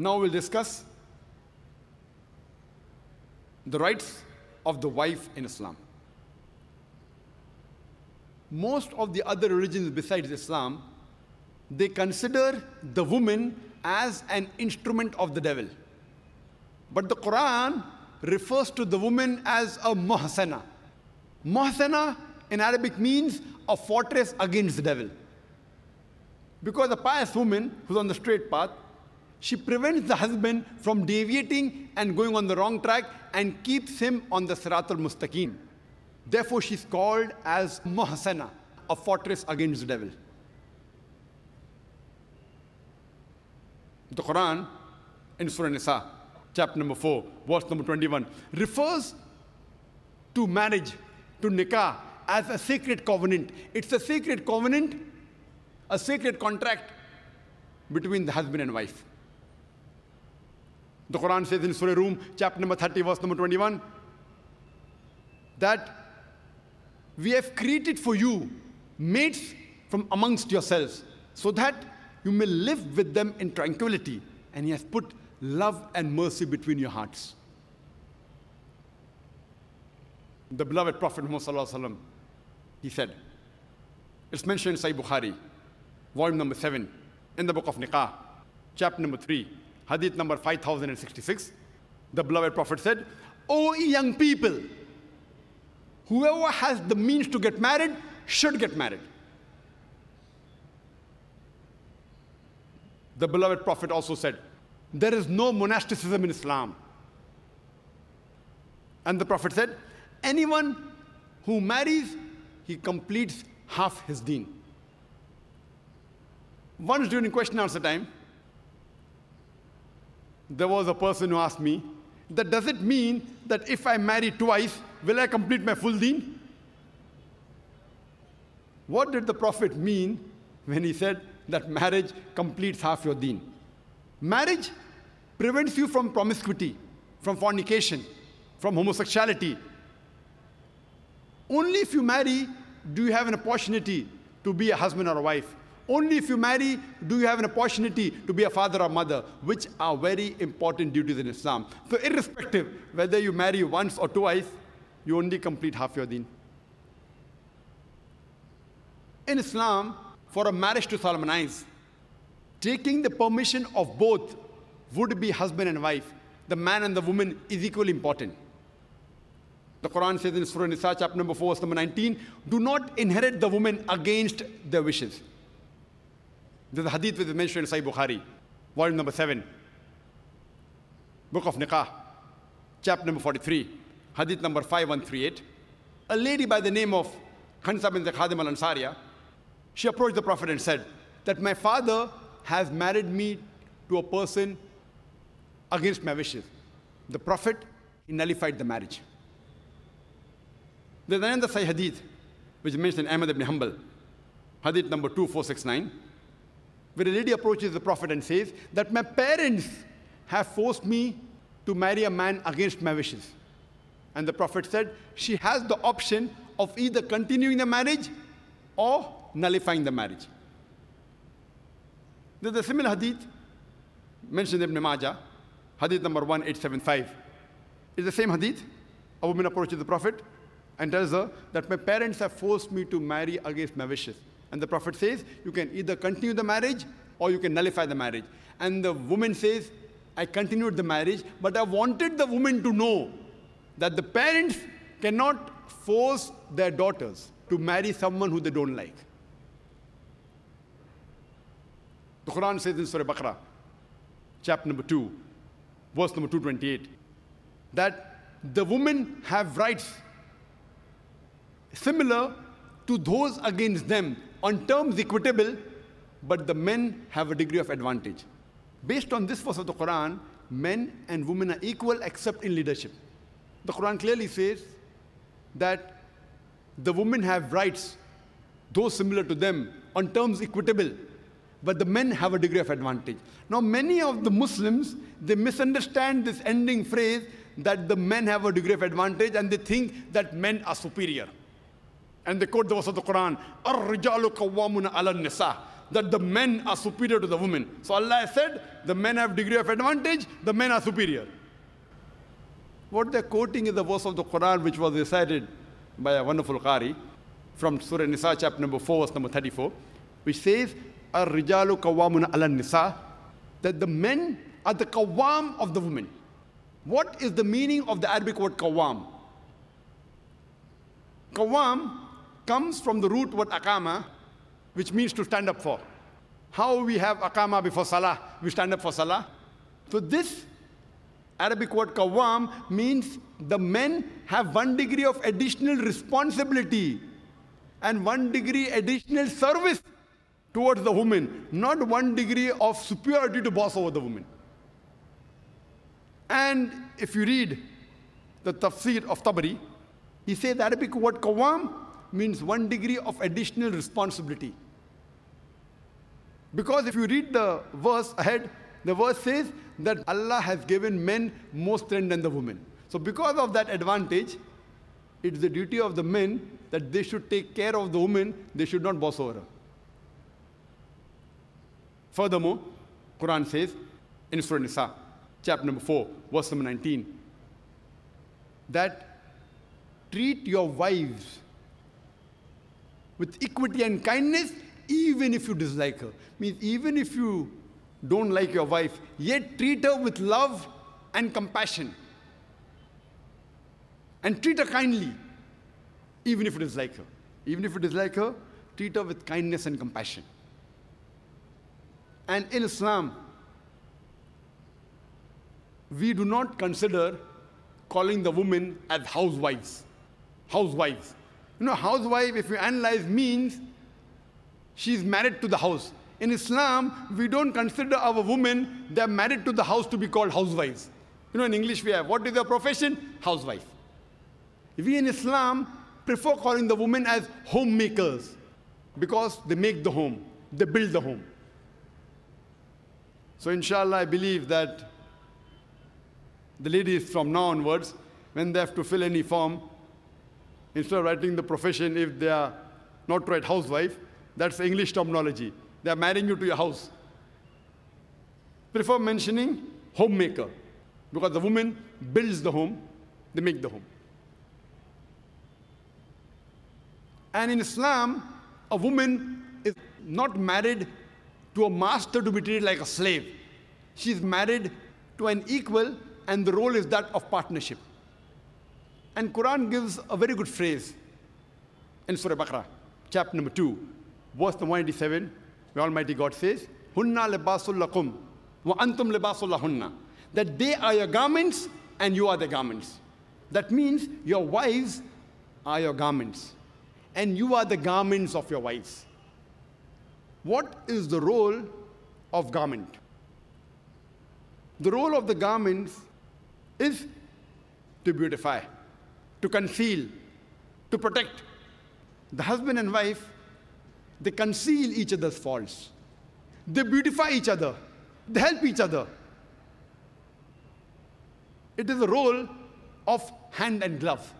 Now we'll discuss the rights of the wife in Islam. Most of the other religions besides Islam, they consider the woman as an instrument of the devil. But the Quran refers to the woman as a muhsana. Muhsana in Arabic means a fortress against the devil. Because a pious woman who's on the straight path, she prevents the husband from deviating and going on the wrong track and keeps him on the Sirat al-Mustaqim. Therefore, she's called as muhsana, a fortress against the devil. The Quran in Surah Nisa, chapter number 4, verse number 21, refers to marriage, to nikah, as a sacred covenant. It's a sacred covenant, a sacred contract between the husband and wife. The Quran says in Surah Rum, chapter number 30, verse number 21, that we have created for you mates from amongst yourselves, so that you may live with them in tranquility. And He has put love and mercy between your hearts. The beloved Prophet Muhammad, he said, it's mentioned in Sahih Bukhari, volume number 7, in the book of Nikah, chapter number 3, Hadith number 5066. The beloved Prophet said, "O young people, whoever has the means to get married should get married." The beloved Prophet also said, there is no monasticism in Islam. And the Prophet said, anyone who marries, he completes half his deen. Once during question and answer time, there was a person who asked me, that does it mean that if I marry twice, will I complete my full deen? What did the Prophet mean when he said that marriage completes half your deen? Marriage prevents you from promiscuity, from fornication, from homosexuality. Only if you marry do you have an opportunity to be a husband or a wife. Only if you marry do you have an opportunity to be a father or mother, which are very important duties in Islam. So irrespective whether you marry once or twice, you only complete half your deen. In Islam, for a marriage to solemnize, taking the permission of both would-be husband and wife, the man and the woman, is equally important. The Quran says in Surah Nisa, chapter number 4, verse number 19, do not inherit the woman against their wishes. There's a hadith which is mentioned in Sahih Bukhari, volume number 7, book of Nikah, chapter number 43, hadith number 5138. A lady by the name of Khansa bint Khadim al-Ansariya, she approached the Prophet and said that my father has married me to a person against my wishes. The Prophet, he nullified the marriage. There's another Sahih Hadith, which is mentioned in Ahmad ibn Hanbal, Hadith number 2469, where a lady approaches the Prophet and says that my parents have forced me to marry a man against my wishes. And the Prophet said she has the option of either continuing the marriage or nullifying the marriage. There's a similar hadith mentioned in Ibn Majah, hadith number 1875. It's the same hadith. A woman approaches the Prophet and tells her that my parents have forced me to marry against my wishes. And the Prophet says, you can either continue the marriage or you can nullify the marriage. And the woman says, I continued the marriage, but I wanted the woman to know that the parents cannot force their daughters to marry someone who they don't like. The Quran says in Surah Baqarah, chapter number 2, verse number 228, that the women have rights similar to those against them on terms equitable, but the men have a degree of advantage. Based on this verse of the Quran, men and women are equal except in leadership. The Quran clearly says that the women have rights, those similar to them, on terms equitable, but the men have a degree of advantage. Now, many of the Muslims, they misunderstand this ending phrase that the men have a degree of advantage, and they think that men are superior. And they quote the verse of the Quran, "Ar-rijalu qawwamuna 'ala an-nisa." that the men are superior to the women. So Allah has said, the men have degree of advantage, the men are superior. What they're quoting is the verse of the Quran which was recited by a wonderful Qari from Surah Nisa, chapter number 4, verse number 34, which says, Ar-rijalu qawwamuna 'ala nisa, that the men are the qawwam of the women. What is the meaning of the Arabic word qawwam? Qawwam comes from the root word aqama, which means to stand up for. How we have aqama before salah, we stand up for salah. So this Arabic word qawwam means the men have one degree of additional responsibility and one degree additional service towards the woman, not one degree of superiority to boss over the woman. And if you read the tafsir of Tabari, he says the Arabic word qawwam means one degree of additional responsibility. Because if you read the verse ahead, the verse says that Allah has given men more strength than the women. So because of that advantage, it's the duty of the men that they should take care of the woman, they should not boss over her. Furthermore, Quran says in Surah Nisa, chapter number 4, verse number 19, that treat your wives with equity and kindness, even if you dislike her. Means even if you don't like your wife, yet treat her with love and compassion. And treat her kindly, even if you dislike her. Even if you dislike her, treat her with kindness and compassion. And in Islam, we do not consider calling the women as housewives. Housewives. You know, housewife, if you analyze, means she's married to the house. In Islam, we don't consider our women, they're married to the house, to be called housewives. You know, in English we have, what is their profession? Housewife. We in Islam prefer calling the women as homemakers because they make the home, they build the home. So inshallah, I believe that the ladies from now onwards, when they have to fill any form, instead of writing the profession, if they are not to write housewife, that's the English terminology. They are marrying you to your house. Prefer mentioning homemaker, because the woman builds the home, they make the home. And in Islam, a woman is not married to a master to be treated like a slave. She is married to an equal, and the role is that of partnership. And Quran gives a very good phrase in Surah Baqarah, chapter number 2, verse number 187, where Almighty God says, Hunna libasul lakum wa antum libasul lahunna. That they are your garments and you are the garments. That means your wives are your garments and you are the garments of your wives. What is the role of garment? The role of the garments is to beautify, to conceal, to protect. The husband and wife, they conceal each other's faults. They beautify each other. They help each other. It is the role of hand and glove.